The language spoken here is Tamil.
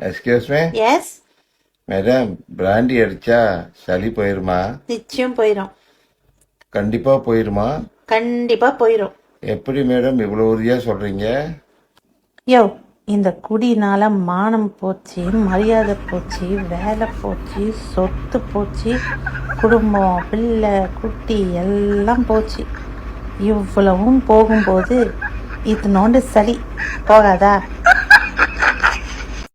Excuse me yes, madam, brandy அடிச்சா சளி போயிருமா? நிச்சயம் போயிடும். கண்டிப்பா போயிருமா? கண்டிப்பா போயிடும். எப்படி மேடம் இவ்வளவு உறுதியா சொல்றீங்க? யோ, இந்த குடினால மானம் போச்சு, மரியாதை போச்சு, வேலை போச்சு, சொத்து போச்சு, குடும்பம், பிள்ளை, குட்டி எல்லாம் போச்சு. இவ்வளவும் போகும்போது இது நோண்டு சளி போகாதா?